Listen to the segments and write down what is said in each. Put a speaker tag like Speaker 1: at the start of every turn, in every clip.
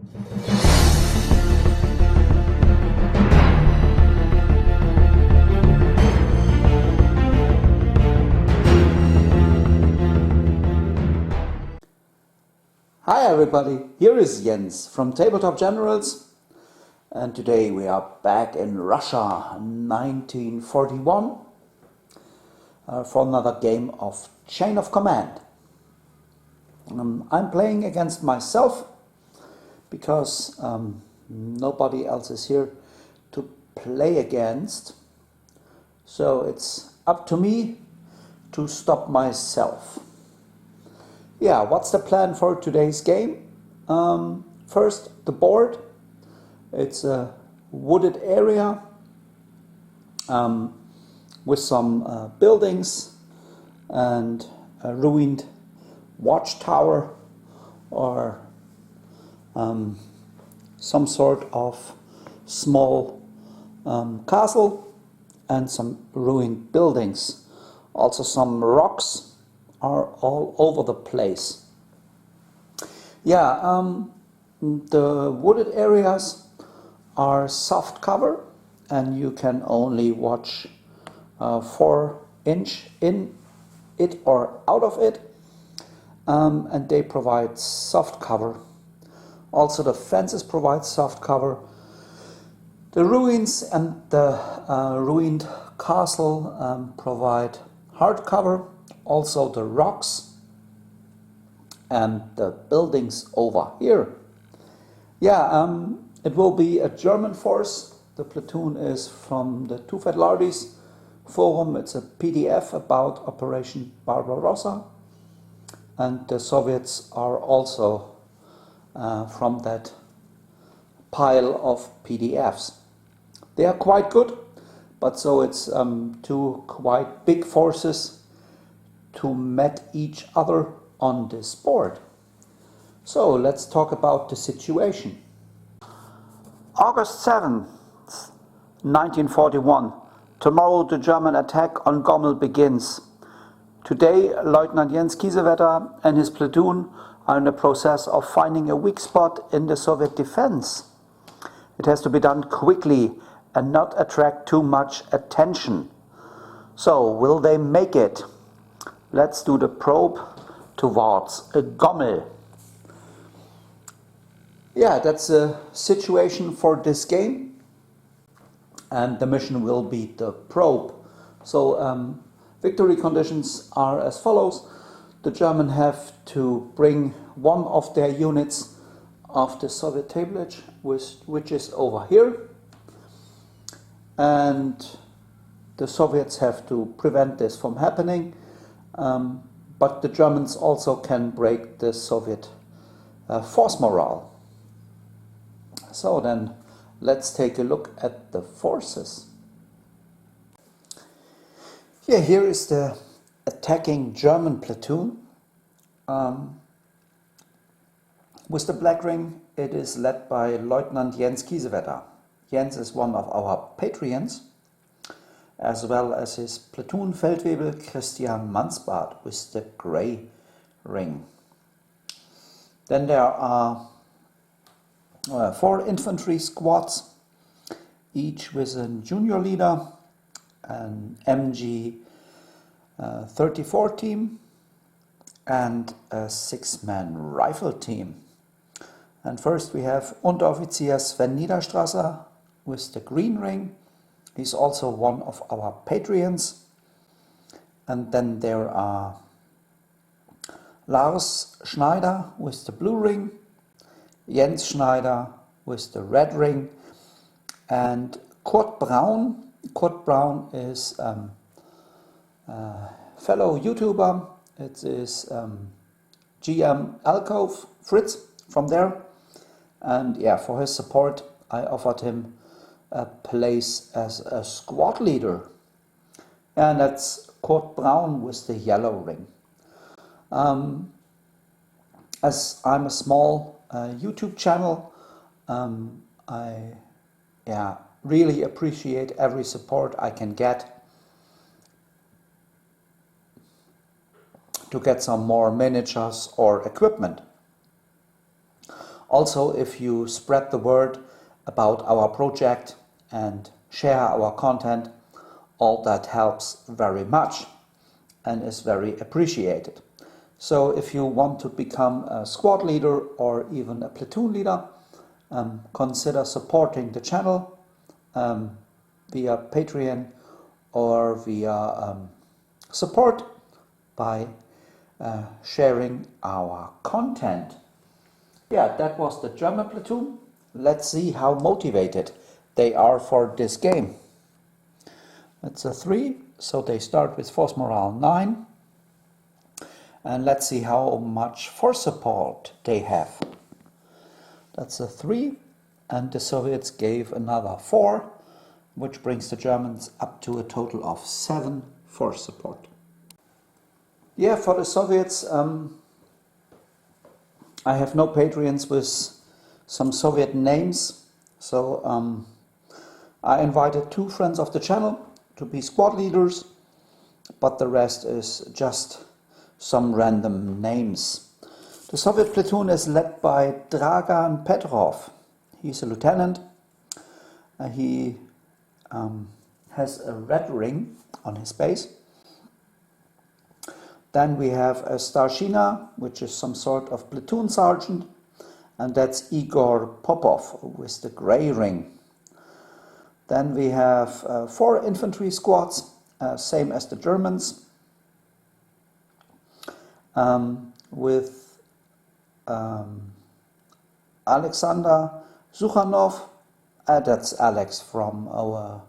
Speaker 1: Hi everybody, here is Jens from Tabletop Generals, and today we are back in Russia 1941 for another game of Chain of Command. I'm playing against myself because nobody else is here to play against, so it's up to me to stop myself. Yeah, what's the plan for today's game? First, the board. It's a wooded area with some buildings and a ruined watchtower or some sort of small castle and some ruined buildings. Also some rocks are all over the place. Yeah, the wooded areas are soft cover and you can only watch 4 inch in it or out of it, and they provide soft cover. Also the fences provide soft cover. The ruins and the ruined castle provide hard cover. Also the rocks and the buildings over here. Yeah, it will be a German force. The platoon is from the Two Fat Lardies forum. It's a PDF about Operation Barbarossa, and the Soviets are also from that pile of PDFs. They are quite good, but so it's two quite big forces to meet each other on this board. So let's talk about the situation. August 7th, 1941. Tomorrow the German attack on Gomel begins. Today Lieutenant Jens Kiesewetter and his platoon are in the process of finding a weak spot in the Soviet defense. It has to be done quickly and not attract too much attention. So will they make it? Let's do the probe towards Gomel. Yeah, that's a situation for this game, and the mission will be the probe. So victory conditions are as follows. The Germans have to bring one of their units of the Soviet tablet, which is over here, and the Soviets have to prevent this from happening. But the Germans also can break the Soviet force morale. So then let's take a look at the forces. Yeah, here is the attacking German platoon. With the black ring, it is led by Lieutenant Jens Kiesewetter. Jens is one of our patrons, as well as his platoon Feldwebel Christian Mansbart with the grey ring. Then there are 4 infantry squads, each with a junior leader, an MG 34 team and a 6-man rifle team. And first we have Unteroffizier Sven Niederstrasser with the green ring. He's also one of our patrons. And then there are Lars Schneider with the blue ring, Jens Schneider with the red ring, and Kurt Braun. Kurt Braun is a fellow YouTuber. It is GM Alcove Fritz from there. And yeah, for his support I offered him a place as a squad leader. And that's Kurt Braun with the yellow ring. As I'm a small YouTube channel, I really appreciate every support I can get to get some more miniatures or equipment. Also, if you spread the word about our project and share our content, all that helps very much and is very appreciated. So if you want to become a squad leader or even a platoon leader, consider supporting the channel via Patreon or via support by sharing our content. Yeah, that was the German platoon. Let's see how motivated they are for this game. It's a 3, so they start with force morale 9. And let's see how much force support they have. That's a 3, and the Soviets gave another 4, which brings the Germans up to a total of 7 force support. Yeah, for the Soviets, I have no Patreons with some Soviet names, so I invited 2 friends of the channel to be squad leaders, but the rest is just some random names. The Soviet platoon is led by Dragan Petrov. He's a lieutenant. He has a red ring on his base. Then we have a Starshina, which is some sort of platoon sergeant, and that's Igor Popov with the grey ring. Then we have 4 infantry squads, same as the Germans, with Alexander Sukhanov, that's Alex from our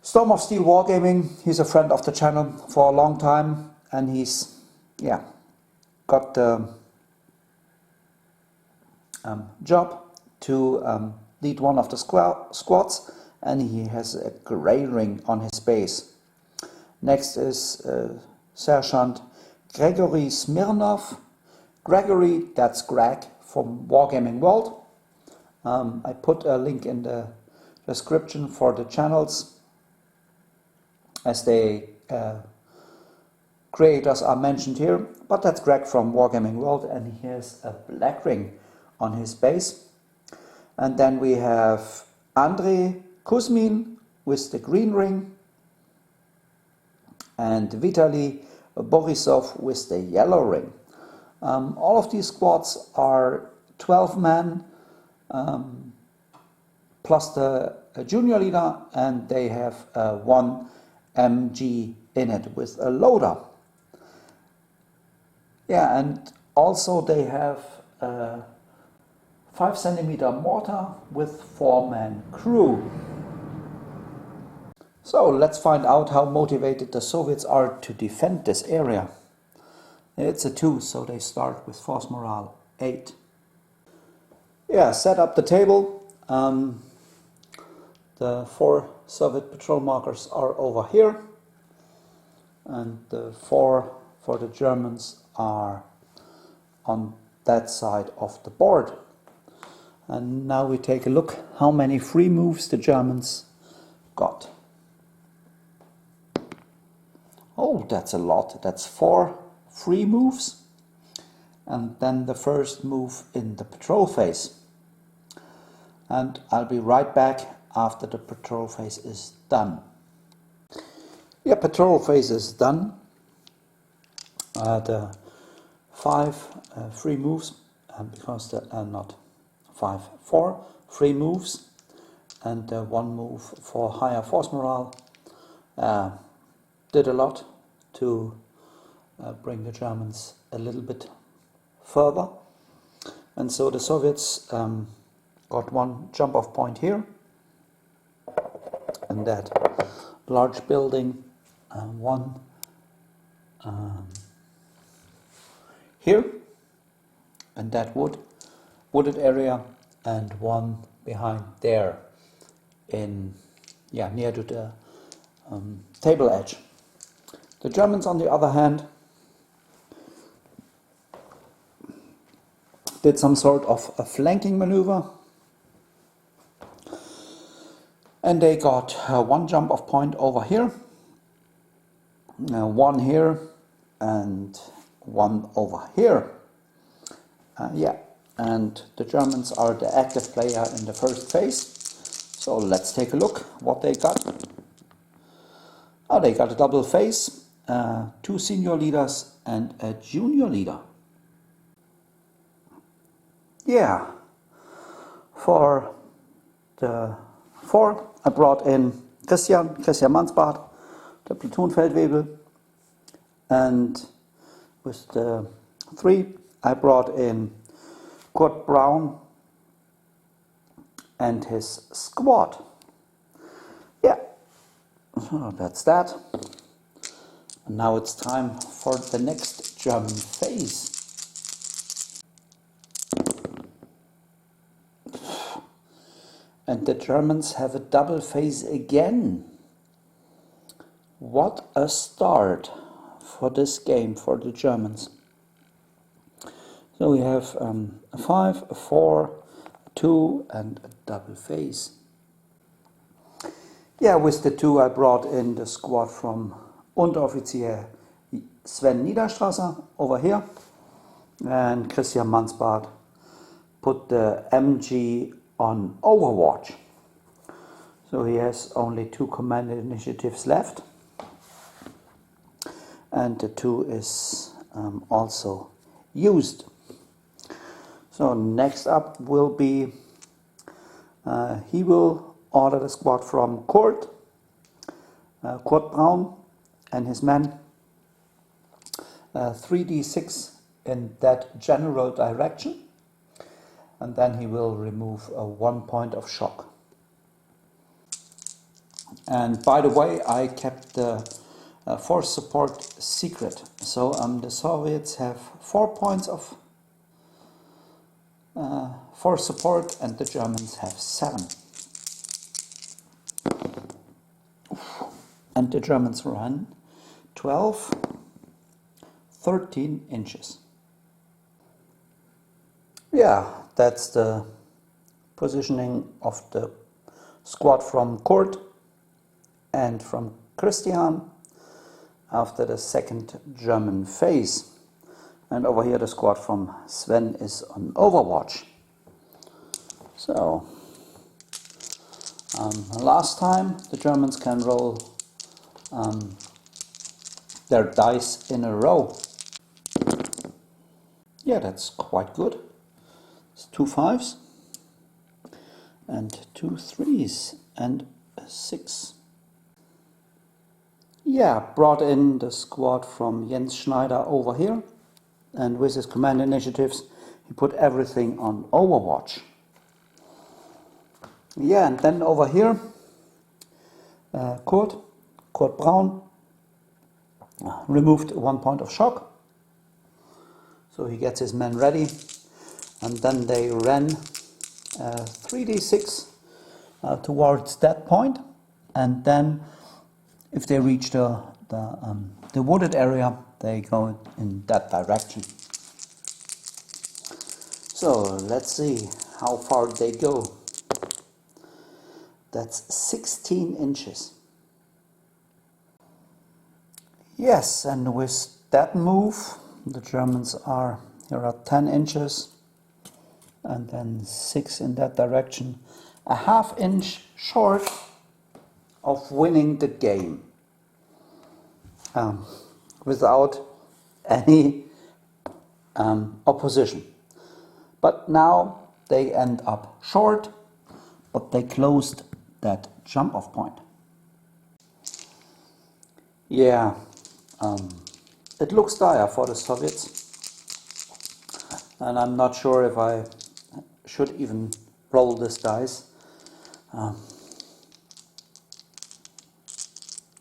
Speaker 1: Storm of Steel Wargaming. He's a friend of the channel for a long time, and he's got the job to lead one of the squads, and he has a grey ring on his base. Next is Sergeant Gregory Smirnov. Gregory, that's Greg from Wargaming Welt. I put a link in the description for the channels, as the creators are mentioned here, but that's Greg from Wargaming World, and he has a black ring on his base. And then we have Andrei Kuzmin with the green ring, and Vitaly Borisov with the yellow ring. All of these squads are 12 men plus the junior leader, and they have 1 MG in it with a loader. Yeah, and also they have a 5cm mortar with 4-man crew. So let's find out how motivated the Soviets are to defend this area. It's a 2, so they start with force morale 8. Yeah, set up the table. The 4 Soviet patrol markers are over here, and the 4 for the Germans are on that side of the board. And now we take a look how many free moves the Germans got. Oh, that's a lot. That's 4 free moves, and then the first move in the patrol phase. And I'll be right back after the patrol phase is done. Yeah, patrol phase is done. The 5 free moves, because there are not 5, 4 free moves, and 1 move for higher force morale did a lot to bring the Germans a little bit further. And so the Soviets got 1 jump-off point here, and that large building, 1 here, and that wooded area, and 1 behind there, in near to the table edge. The Germans, on the other hand, did some sort of a flanking maneuver, and they got 1 jump-off point over here, 1 here, and 1 over here. and the Germans are the active player in the first phase. So let's take a look what they got. Oh, they got a double phase, 2 senior leaders and a junior leader. Yeah, for the 4 I brought in Christian Mansbart, the platoon Feldwebel, and with the 3 I brought in Kurt Brown and his squad. Yeah, so that's that. And now it's time for the next German phase. And the Germans have a double phase again. What a start for this game for the Germans. So we have a 5, a 4, a 2 and a double phase. Yeah, with the 2 I brought in the squad from Unteroffizier Sven Niederstrasser over here, and Christian Mansbart put the MG on Overwatch. So he has only 2 command initiatives left, and the 2 is also used. So next up will be, he will order the squad from Kurt Brown and his men, 3d6 in that general direction, and then he will remove 1 point of shock. And by the way, I kept the force support secret, so the Soviets have 4 points of force support and the Germans have 7. And the Germans run 12, 13 inches. Yeah, that's the positioning of the squad from Kurt and from Christian after the second German phase. And over here the squad from Sven is on Overwatch. So, last time the Germans can roll their dice in a row. Yeah, that's quite good. It's 2 5s and 2 3s and a 6. Yeah, brought in the squad from Jens Schneider over here, and with his command initiatives he put everything on Overwatch. Yeah, and then over here Kurt Brown removed 1 point of shock, so he gets his men ready, and then they ran 3d6 towards that point, and then if they reach the wooded area, they go in that direction. So let's see how far they go. That's 16 inches. Yes, and with that move, the Germans are here at 10 inches, and then 6 in that direction, a ½ inch short of winning the game, without any opposition. But now they end up short, but they closed that jump off point. Yeah, it looks dire for the Soviets, and I'm not sure if I should even roll this dice.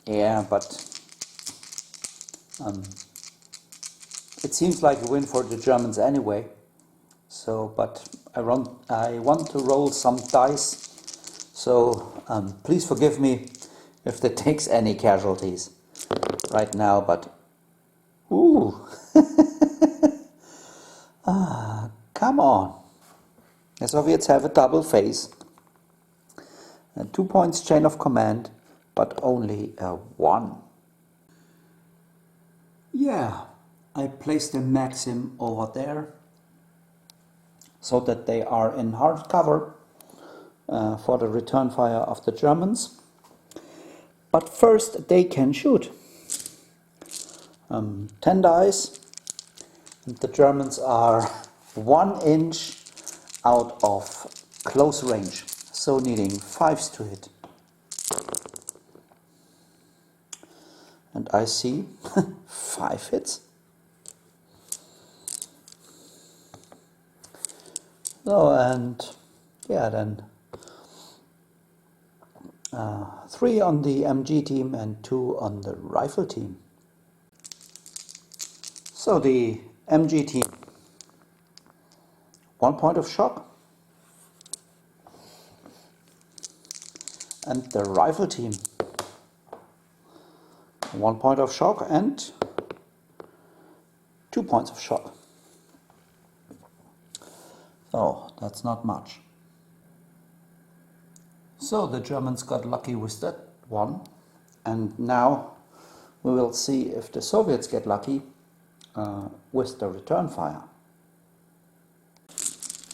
Speaker 1: Yeah, but it seems like a win for the Germans anyway. So, but I want to roll some dice. So please forgive me if that takes any casualties right now. But ooh, come on! The Soviets have a double phase, 2 points chain of command, but only 1. Yeah, I placed the Maxim over there. so that they are in hard cover for the return fire of the Germans. But first they can shoot. 10 dice, and the Germans are 1 inch out of close range, so needing 5s to hit. And I see 5 hits. So, and yeah, then 3 on the MG team and 2 on the rifle team. So the MG team, 1 point of shock, and the rifle team, 1 point of shock and 2 points of shock. So that's not much. So the Germans got lucky with that one, and now we will see if the Soviets get lucky with the return fire.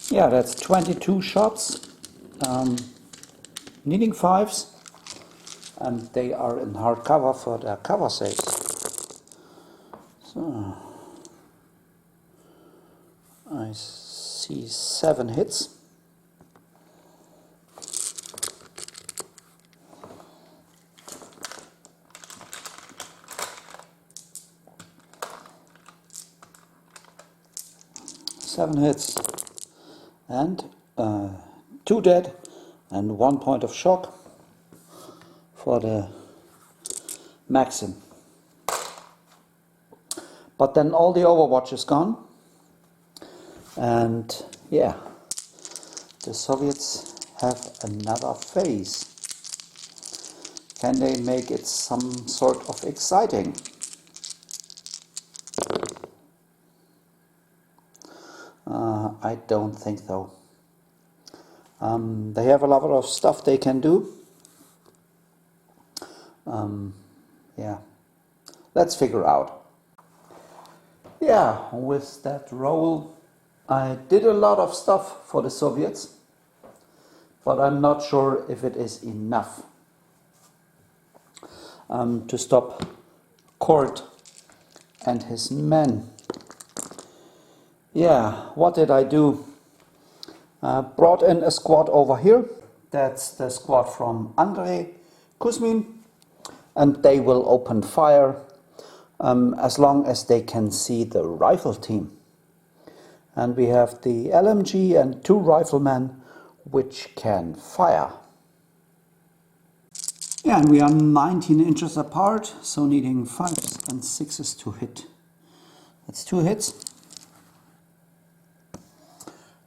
Speaker 1: Yeah, that's 22 shots, needing 5s, and they are in hard cover for their cover saves. So I see 7 hits. And 2 dead and 1 point of shock for the Maxim. But then all the Overwatch is gone, and yeah, the Soviets have another phase. Can they make it some sort of exciting? I don't think so. They have a lot of stuff they can do. Yeah, let's figure out. Yeah, with that roll, I did a lot of stuff for the Soviets, but I'm not sure if it is enough to stop Kort and his men. Yeah, what did I do? Brought in a squad over here. That's the squad from Andrei Kuzmin, and they will open fire as long as they can see the rifle team. And we have the LMG and 2 riflemen which can fire. Yeah, and we are 19 inches apart, so needing 5s and 6s to hit. That's 2 hits.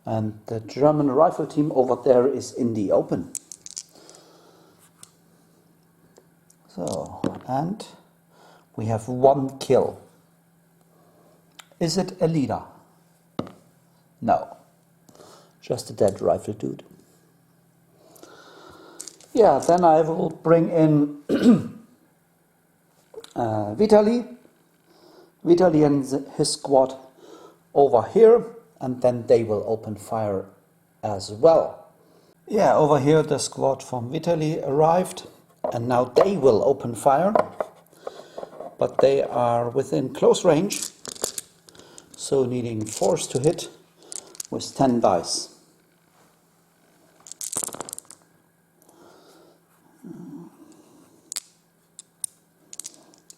Speaker 1: And the German rifle team over there is in the open. So, and we have 1 kill. Is it a leader? No, just a dead rifle dude. Yeah, then I will bring in Vitaly and his squad over here, and then they will open fire as well. Yeah, over here the squad from Vitaly arrived, and now they will open fire, but they are within close range, so needing 4s to hit with 10 dice.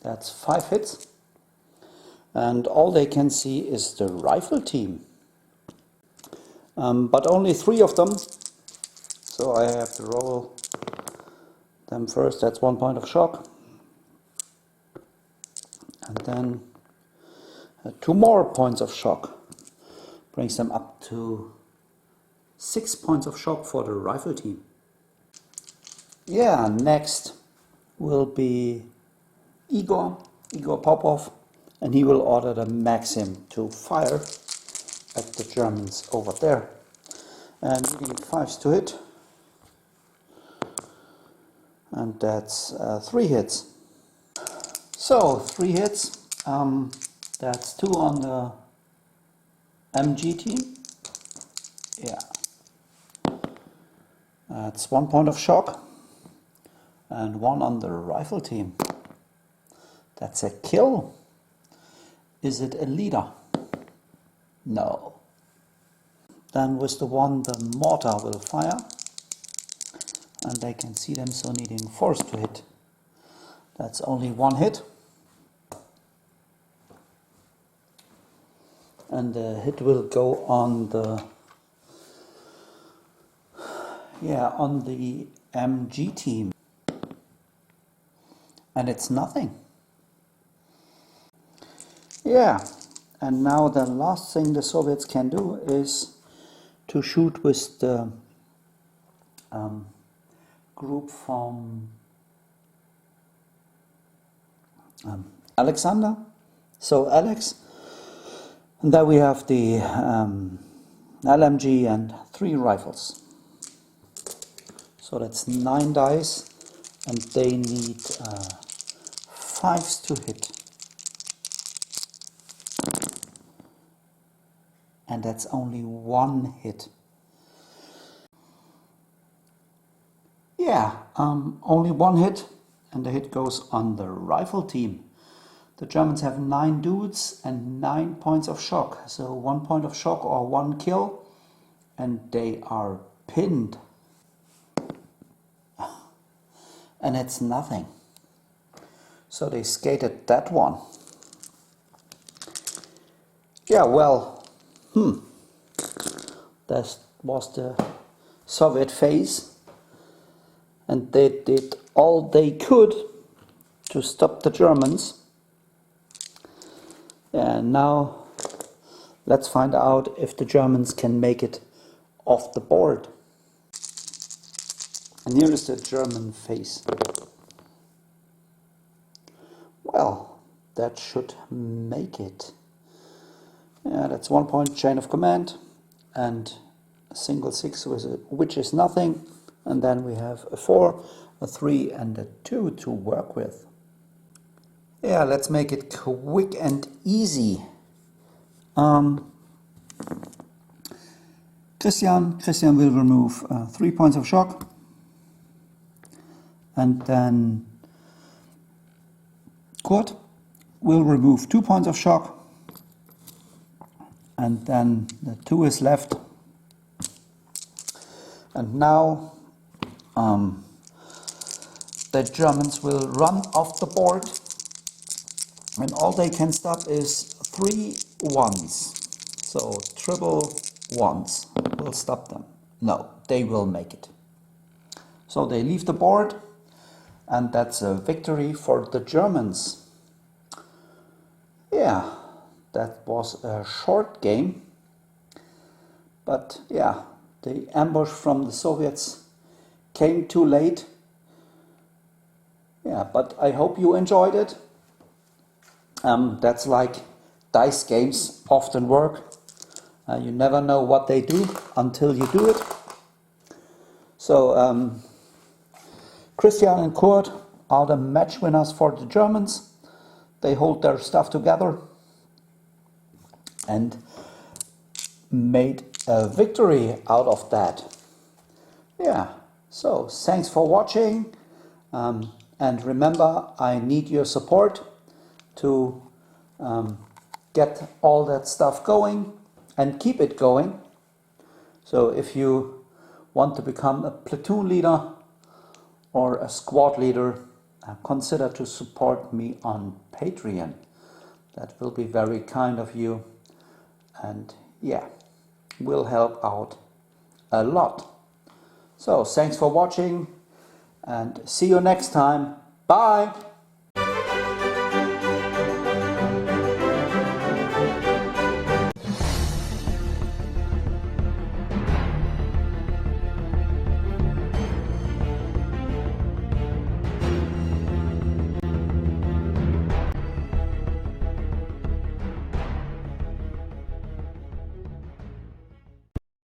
Speaker 1: That's 5 hits, and all they can see is the rifle team. But only 3 of them, so I have to roll them first. That's 1 point of shock, and then 2 more points of shock. Brings them up to 6 points of shock for the rifle team. Yeah, next will be Igor Popov, and he will order the Maxim to fire at the Germans over there. And needing 5s to hit. And that's 3 hits. So 3 hits. That's 2 on the MG team Yeah. That's 1 point of shock and 1 on the rifle team. That's a kill. Is it a leader? No. Then with the 1 the mortar will fire, and they can see them, so needing force to hit. That's only 1 hit. And the hit will go on the on the MG team. And it's nothing. Yeah, and now the last thing the Soviets can do is to shoot with the group from Alexander. So Alex, and there we have the LMG and 3 rifles. So that's 9 dice, and they need 5s to hit. And that's only 1 hit. Yeah, only 1 hit, and the hit goes on the rifle team. The Germans have 9 dudes and 9 points of shock. So 1 point of shock or 1 kill, and they are pinned. And it's nothing. So they skated that one. Yeah, well, that was the Soviet phase, and they did all they could to stop the Germans. And now let's find out if the Germans can make it off the board. And here is the German phase. Well, that should make it. Yeah, that's 1 point chain of command and a single 6, which is nothing. And then we have a 4, a 3 and a 2 to work with. Yeah, let's make it quick and easy. Christian will remove 3 points of shock. And then Kurt will remove 2 points of shock. And then the 2 is left. And now the Germans will run off the board. And all they can stop is 3 1s. So triple 1s will stop them. No, they will make it. So they leave the board. And that's a victory for the Germans. Yeah, that was a short game. But yeah, the ambush from the Soviets came too late. Yeah, but I hope you enjoyed it. That's like dice games often work. You never know what they do until you do it. So Christian and Kurt are the match winners for the Germans. They hold their stuff together and made a victory out of that. Yeah, so thanks for watching. And remember, I need your support to get all that stuff going and keep it going. So if you want to become a platoon leader or a squad leader, consider to support me on Patreon. That will be very kind of you, and yeah, will help out a lot. So thanks for watching, and see you next time. Bye!